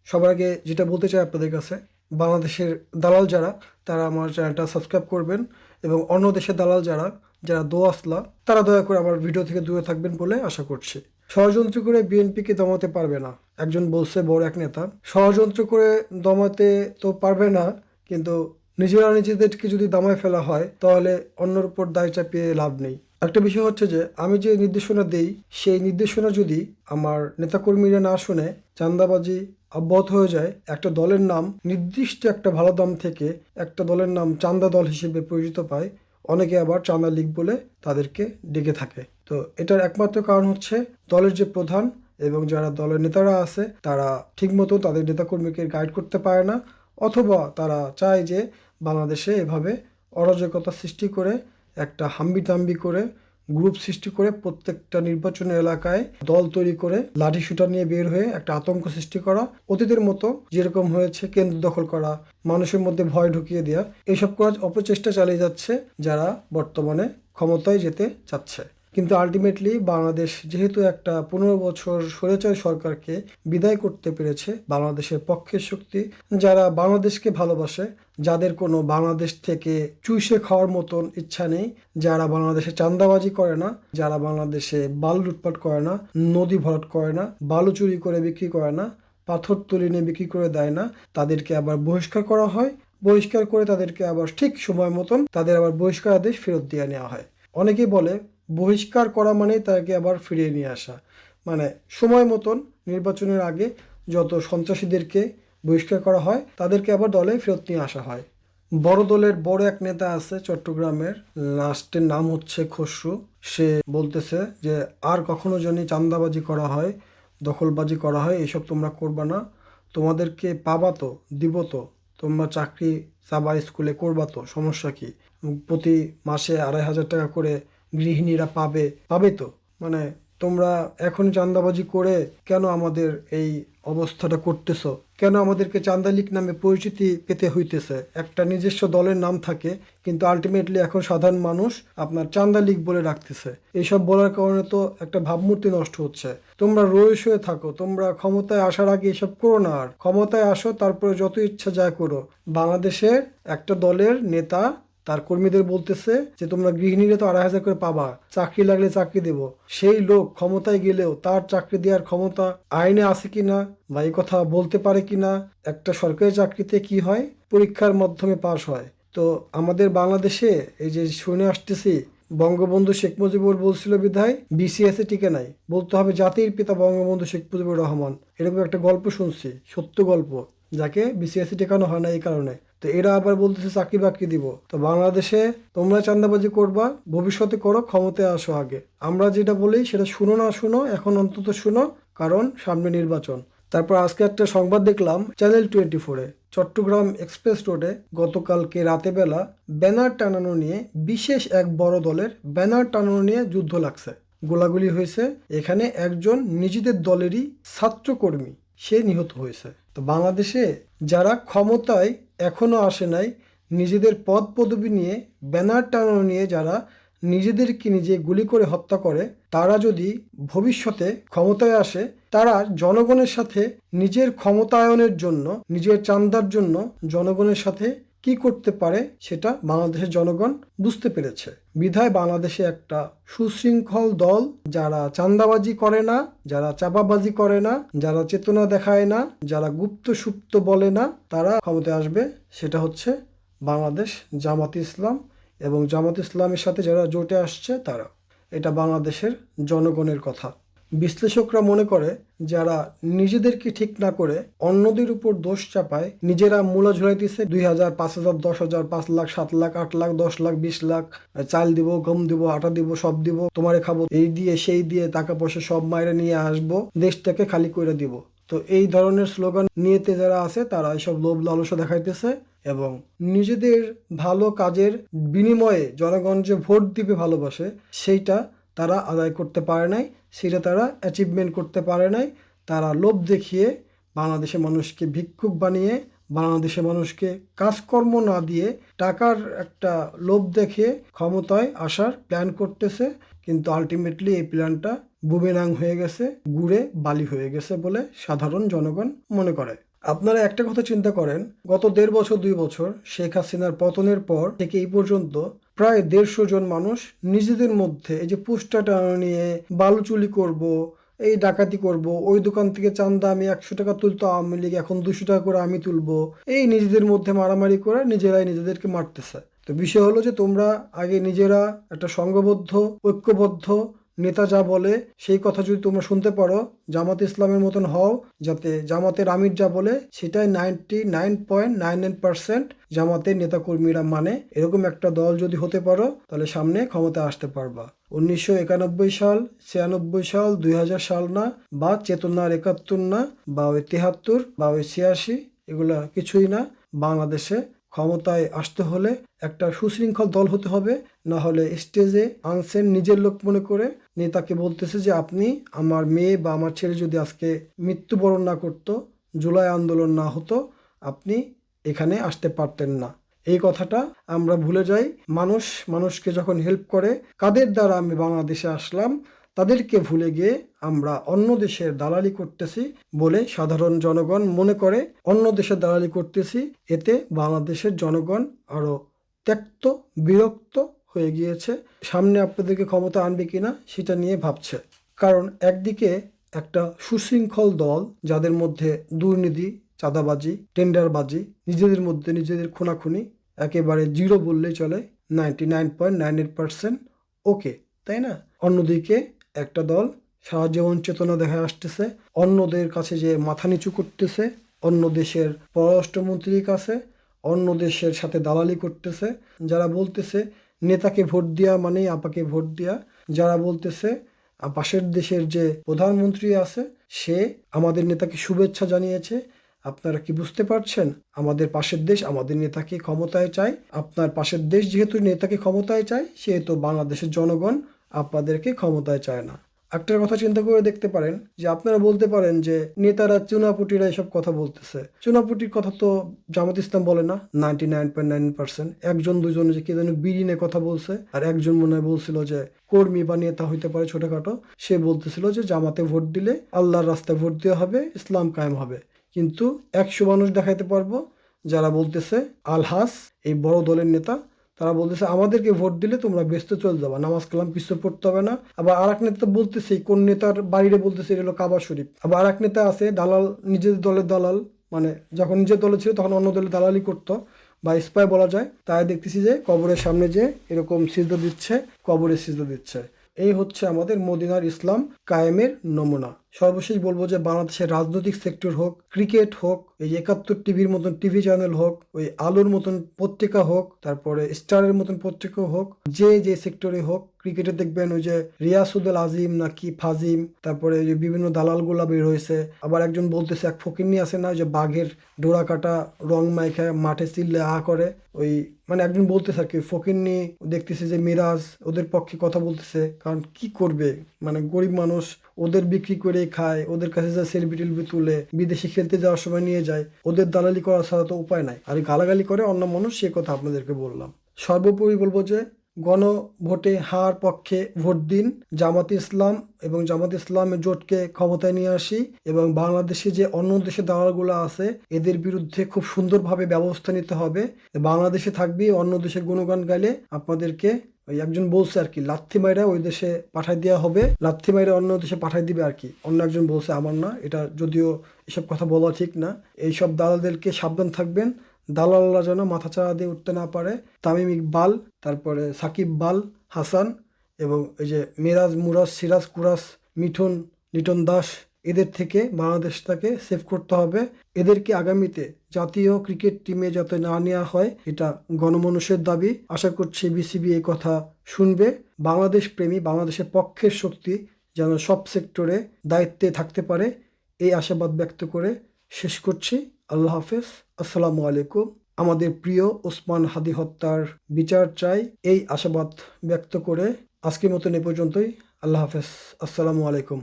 সবার আগে যেটা বলতে চাই আপনাদের কাছে, বাংলাদেশের দালাল যারা তারা আমার চ্যানেলটা সাবস্ক্রাইব করবেন, এবং অন্য দেশের দালাল যারা যারা দোয়াসলা তারা দয়া করে আমার ভিডিও থেকে দূরে থাকবেন বলে আশা করছি। ষড়যন্ত্র করে বিএনপিকে দমাতে পারবে না, একজন বলছে বড় এক নেতা। ষড়যন্ত্র করে দমাতে তো পারবে না, কিন্তু নিজেরা নিজেদেরকে যদি দমায় ফেলা হয় তাহলে অন্যের উপর দায় চাপিয়ে লাভ নেই। একটা বিষয় হচ্ছে যে আমি যে নির্দেশনা দেই সেই নির্দেশনা যদি আমার নেতাকর্মীরা না শুনে চাঁদাবাজি অব্যাহত হয়ে যায়, একটা দলের নাম নির্দিষ্ট একটা ভালো দাম থেকে একটা দলের নাম চাঁদা দল হিসেবে পরিচিত পায়, অনেকে আবার চাঁদা লীগ বলে তাদেরকে ডেকে থাকে। তো এটার একমাত্র কারণ হচ্ছে দলের যে প্রধান এবং যারা দলের নেতারা আছে তারা ঠিকমতো তাদের নেতাকর্মীকে গাইড করতে পারে না, অথবা তারা চায় যে বাংলাদেশে এভাবে অরাজকতা সৃষ্টি করে একটা হাম্বিতাম্বি করে গ্রুপ সৃষ্টি করে প্রত্যেকটা নির্বাচনী এলাকায় দল তৈরি করে লাঠি শুটা নিয়ে বের হয়ে একটা আতঙ্ক সৃষ্টি করা, অতীতের মতো যেরকম হয়েছে কেন্দ্র দখল করা, মানুষের মধ্যে ভয় ঢুকিয়ে দেওয়া, এইসব করার অপচেষ্টা চালিয়ে যাচ্ছে যারা বর্তমানে ক্ষমতায় যেতে চাচ্ছে। কিন্তু আলটিমেটলি বাংলাদেশ যেহেতু একটা 15 বছর স্বৈরাচারী সরকারকে বিদায় করতে পেরেছে, বাংলাদেশের পক্ষের শক্তি যারা বাংলাদেশকে ভালোবাসে, যাদের কোনো বাংলাদেশ থেকে চুইসে খাওয়ার মতন ইচ্ছা নেই, যারা বাংলাদেশে চাঁদাবাজি করে না, যারা বাংলাদেশে বালু লুটপাট করে না, নদী ভরাট করে না, বালু চুরি করে বিক্রি করে না, পাথর তুলে নিয়ে বিক্রি করে দেয় না, তাদেরকে আবার বহিষ্কার করা হয়। বহিষ্কার করে তাদেরকে আবার ঠিক সময় মতন তাদের আবার বহিষ্কার আদেশ ফেরত দিয়ে নেওয়া হয়। অনেকেই বলে বহিষ্কার করা মানেই তাকে আবার ফিরিয়ে নিয়ে আসা, মানে সময় মতন নির্বাচনের আগে যত সন্ত্রাসীদেরকে বহিষ্কার করা হয় তাদেরকে আবার দলে ফেরত নিয়ে আসা হয়। বড় দলের বড় এক নেতা আছে চট্টগ্রামের, লাস্টের নাম হচ্ছে খসরু। সে বলতেছে যে আর কখনো জানি চাঁদাবাজি করা হয়, দখলবাজি করা হয়, এসব তোমরা করবা না, তোমাদেরকে পাবা তো, দিব তো, তোমরা চাকরি সাবা স্কুলে করবা তো, সমস্যা কি, প্রতি মাসে 2,500 টাকা করে গৃহিণীরা পাবে পাবে তো, মানে তোমরা এখন চাঁদাবাজি করে কেন আমাদের এই অবস্থাটা করতেছো, কেন আমাদেরকে চাঁদা লীগ নামে পরিচিতি পেতে হইতেছে। একটা নিজস্ব দলের নাম থাকে কিন্তু আলটিমেটলি এখন সাধারণ মানুষ আপনার চাঁদা লীগ বলে রাখতেছে। এইসব বলার কারণে তো একটা ভাবমূর্তি নষ্ট হচ্ছে। তোমরা রয়েস হয়ে থাকো, তোমরা ক্ষমতায় আসার আগে এসব করো না, আর ক্ষমতায় আসো তারপরে যত ইচ্ছা যা করো। বাংলাদেশের একটা দলের নেতা তার কর্মীদের বলতেছে যে তোমরা গৃহিণীরা তো 2,500 করে পাবা, চাকরি লাগলে চাকরি দেব। সেই লোক ক্ষমতায় গেলেও তার চাকরি দেওয়ার ক্ষমতা আইনে আছে কিনা বা এই কথা বলতে পারে কিনা। একটা সরকারি চাকরিতে কি হয়, পরীক্ষার মাধ্যমে পাশ হয়। তো আমাদের বাংলাদেশে এই যে শুনে আসতেছি বঙ্গবন্ধু শেখ মুজিবুর বলছিল বিধায় বিসিএস এ টিকে নাই, বলতে হবে জাতির পিতা বঙ্গবন্ধু শেখ মুজিবুর রহমান। এরকম একটা গল্প শুনছি, সত্য গল্প, যাকে বিসিএস এ টেকানো হয় না এই কারণে। তো এরা আবার বলতেছে চাকরি বাকরি দিব। তো বাংলাদেশে তোমরা চাঁদাবাজি করবা, ভবিষ্যতে করো, ক্ষমতায় আসো আগে। আমরা যেটা বলি সেটা শুনো না শুনো, এখন অন্তত শুনো, কারণ সামনে নির্বাচন। তারপর আজকে একটা সংবাদ দেখলাম চ্যানেল 24-এ, চট্টগ্রাম এক্সপ্রেস রোডে গতকালকে রাতে বেলা ব্যানার টানানো নিয়ে, বিশেষ এক বড় দলের ব্যানার টানানো নিয়ে যুদ্ধ লাগছে, গোলাগুলি হয়েছে। এখানে একজন নিজেদের দলেরই ছাত্রকর্মী সে নিহত হয়েছে। তো বাংলাদেশে যারা ক্ষমতায় এখনো আসে নাই, নিজেদের পদ পদবি নিয়ে ব্যানার টানানো নিয়ে যারা নিজেদেরকে নিজে গুলি করে হত্যা করে, তারা যদি ভবিষ্যতে ক্ষমতায় আসে, তারা জনগণের সাথে নিজের ক্ষমতায়নের জন্য, নিজের চান্দার জন্য জনগণের সাথে কি করতে পারে সেটা বাংলাদেশের জনগণ বুঝতে পেরেছে। বিধায় বাংলাদেশে একটা সুশৃঙ্খল দল, যারা চাঁদাবাজি করে না, যারা চাপাবাজি করে না, যারা চেতনা দেখায় না, যারা গুপ্ত সুপ্ত বলে না, তারা ক্ষমতায় আসবে। সেটা হচ্ছে বাংলাদেশ জামাতে ইসলাম, এবং জামাতে ইসলামের সাথে যারা জোটে আসছে তারা। এটা বাংলাদেশের জনগণের কথা। বিশ্লেষকরা মনে করে যারা নিজেদেরকে ঠিক না করে অন্যদের উপর দোষ চাপায়, নিজেরা মূলা ঝুলাইতেছে 2,000, 5,000, 10,000, 5 লাখ, 7 লাখ, 8 লাখ, 10 লাখ, 20 লাখ, চাল দিব, গম দিব, আটা দিব, সব দিব, তোমারে খাবো, এই দিয়ে সেই দিয়ে টাকা পয়সা সব মাইরে নিয়ে আসবো, দেশটাকে খালি করে দিব। তো এই ধরনের স্লোগান নিয়েতে যারা আছে তারা এইসব লোভ লালসা দেখাইতেছে, এবং নিজেদের ভালো কাজের বিনিময়ে জনগণ যে ভোট দিবে ভালোবাসে সেইটা তারা আদায় করতে পারে নাই, সেটা তারা অ্যাচিভমেন্ট করতে পারে নাই। তারা লোভ দেখিয়ে বাংলাদেশের মানুষকে ভিক্ষুক বানিয়ে, বাংলাদেশের মানুষকে কাজকর্ম না দিয়ে টাকার একটা লোভ দেখিয়ে ক্ষমতায় আসার প্ল্যান করতেছে। কিন্তু আলটিমেটলি এই প্ল্যানটা বুমেরাং হয়ে গেছে, গুড়ে বালি হয়ে গেছে বলে সাধারণ জনগণ মনে করে। আপনারা একটা কথা চিন্তা করেন, গত 1.5 বছর 2 বছর শেখ হাসিনার পতনের পর থেকে এই পর্যন্ত প্রায় 150 জন মানুষ নিজেদের মধ্যে এই যে পোস্টার টানানো নিয়ে বালু চুরি করব, এই ডাকাতি করব, ওই দোকান থেকে চাঁদা আমি 100 টাকা তুলতো আওয়ামী লীগ, এখন 200 টাকা করে আমি তুলবো, এই নিজেদের মধ্যে মারামারি করে নিজেরাই নিজেদেরকে মারতেছে। তো বিষয় হলো যে তোমরা আগে নিজেরা একটা সংঘবদ্ধ ঐক্যবদ্ধ নেতা যা বলে সেই কথা যদি তোমরা শুনতে পারো, জামাত ইসলামের মতন হও, যাতে জামাতের আমির যা বলে সেটাই 99.99% জামাতের নেতাকর্মীরা মানে, এরকম একটা দল যদি হতে পারো তাহলে সামনে ক্ষমতা আসতে পারবা। 1991 সাল, 96 সাল, 2000 সাল না, বা চেতনার 71 না, বা ওই 73 বা ওই 86, এগুলা কিছুই না। বাংলাদেশে ক্ষমতায় আসতে হলে একটা সুশৃঙ্খল দল হতে হবে, না হলে স্টেজে আনছেন নিজের লোক মনে করে নেতাকে বলতেছে যে আপনি, আমার মেয়ে বা আমার ছেলে যদি আজকে মৃত্যুবরণ না করতো, জুলাই আন্দোলন না হতো, আপনি এখানে আসতে পারতেন না। এই কথাটা আমরা ভুলে যাই। মানুষ মানুষকে যখন হেল্প করে, কাদের দ্বারা আমি বাংলাদেশে আসলাম তাদেরকে ভুলে গিয়ে আমরা অন্য দেশের দালালি করতেছি বলে সাধারণ জনগণ মনে করে অন্য দেশের দালালি করতেছি। এতে বাংলাদেশের জনগণ আরো ত্যক্ত বিরক্ত হয়ে গিয়েছে, সামনে আপনাদেরকে ক্ষমতা আনবে কিনা সেটা নিয়ে ভাবছে। কারণ একদিকে একটা সুশৃঙ্খল দল যাদের মধ্যে দুর্নীতি, চাঁদাবাজি, টেন্ডারবাজি, নিজেদের মধ্যে নিজেদের খুনাখুনি একেবারে জিরো বললেই চলে, 99.98% ওকে, তাই না? অন্যদিকে একটা দল সারা জীবন চেতনা দেখা আসতেছে, অন্যদের কাছে যে মাথা নিচু করতেছে, অন্য দেশের পররাষ্ট্রমন্ত্রীর কাছে, অন্য দেশের সাথে দালালি করতেছে, যারা বলতেছে নেতাকে ভোট দেওয়া মানেই আপাকে ভোট দেওয়া, যারা বলতেছে পাশের দেশের যে প্রধানমন্ত্রী আছে সে আমাদের নেতাকে শুভেচ্ছা জানিয়েছে। আপনারা কি বুঝতে পারছেন? আমাদের পাশের দেশ আমাদের নেতাকে ক্ষমতায় চায়। আপনার পাশের দেশ যেহেতু নেতাকে ক্ষমতায় চায়, সেহেতু বাংলাদেশের জনগণ আপনাদেরকে ক্ষমতায় চায় না। একটা কথা চিন্তা করে দেখতে পারেন যে আপনারা বলতে পারেন যে নেতারা চুনাপুটিরা এসব কথা বলতেছে। চুনাপুটির কথা তো জামাত ইসলাম বলে না 99.9%। একজন দুজন যে কে যেন বিড়ি নিয়ে কথা বলছে, আর একজন মনে হয় বলছিল যে কর্মী বা নেতা হইতে পারে ছোটখাটো, সে বলতেছিল যে জামাতে ভোট দিলে আল্লাহর রাস্তায় ভোট দেওয়া হবে, ইসলাম কায়েম হবে। কিন্তু 100 মানুষ দেখাইতে পারবো যারা বলতেছে আলহাস, এই বড় দলের নেতা, তারা বলতেছে আমাদেরকে ভোট দিলে তোমরা ব্যস্ত চলে যাবা, নামাজ কালাম কিছু পড়তে হবে না। আবার আর এক নেতা বলতেছে, কোন নেতার বাড়িতে বলতেছে এটা হলো কাবা শরীফ। আবার আর এক নেতা আছে দালাল, নিজের দলের দালাল, মানে যখন নিজের দলে ছিল তখন অন্য দলে দালালি করতো বা স্পাই বলা যায়। তাই দেখতেছি যে কবরের সামনে যে এরকম সিজদা দিচ্ছে, কবরে সিজদা দিচ্ছে। এই হচ্ছে আমাদের মদিনার ইসলাম কায়েমের নমুনা। সর্বশেষ বলবো যে বাংলাদেশের রাজনৈতিক সেক্টর হোক, ক্রিকেট হোক, এই 71 টিভির মতন টিভি চ্যানেল হোক, ওই আলোর মতন পত্রিকা হোক, তারপরে স্টারের মতন পত্রিকা হোক, যে সেক্টরে হোক, ক্রিকেটে দেখবেন ওই যে রিয়াসুদুল আজিম নাকি ফাজিম, তারপরে ওই যে বিভিন্ন দালালগুলা বের হয়েছে। আবার একজন বলতেছে এক ফকিন্নি আছে না, যে বাঘের ডোরা কাটা রং মাইখায় মাঠে চিল্লে করে, ওই মানে একজন বলতেছে আর কি ফকিন্নি, দেখতেছে যে মিরাজ ওদের পক্ষে কথা বলতেছে। কারণ কি করবে, মানে গরিব মানুষ, ওদের বিক্রি করে খায়, ওদের কাছে যা সেলফি টেলফি তুলে বিদেশে খেলতে যাওয়ার সময় নিয়ে যায়, ওদের দালালি করা ছাড়া তো উপায় নাই। আর গালাগালি করে অন্য মানুষ, সে কথা আপনাদেরকে বললাম। সর্বোপরি বলবো যে গণভোটে হার পক্ষে ভোট দিন, জামাত ইসলাম এবং জামাত ইসলামের জোটকে ক্ষমতায় নিয়ে আসি, এবং বাংলাদেশে যে অন্য দেশে দালালগুলো আছে এদের বিরুদ্ধে খুব সুন্দরভাবে ব্যবস্থা নিতে হবে। বাংলাদেশে থাকবি, অন্য দেশে গুণগান গাইলে আপনাদেরকে ওই একজন বলছে আর কি লাথি মাইরা ওই দেশে পাঠাই দেওয়া হবে, লাথি মাইরা অন্য দেশে পাঠাই দিবে আর কি। অন্য একজন বলছে, আমার না, এটা যদিও এসব কথা বলা ঠিক না। এইসব দালালদেরকে সাবধান থাকবেন, দালালরা যেন মাথা চাড়া দিয়ে উঠতে না পারে। তামিম ইকবাল, তারপরে সাকিব বাল হাসান, এবং এই যে মিরাজ মুরাজ সিরাজ কুরাস মিঠুন লিটন দাস, এদের থেকে বাংলাদেশটাকে সেভ করতে হবে। এদেরকে আগামীতে জাতীয় ক্রিকেট টিমে যাতে না নেওয়া হয়, এটা গণমানুষের দাবি। আশা করছি বিসিবি এই কথা শুনবে। বাংলাদেশ প্রেমী, বাংলাদেশের পক্ষের শক্তি যেন সব সেক্টরে দায়িত্বে থাকতে পারে, এই আশাবাদ ব্যক্ত করে শেষ করছি। আল্লাহ হাফেজ, আসসালামু আলাইকুম। আমাদের প্রিয় ওসমান হাদি হত্যার বিচার চাই, এই আশাবাদ ব্যক্ত করে আজকের মতন এ পর্যন্তই। আল্লাহ হাফেজ, আসসালামু আলাইকুম।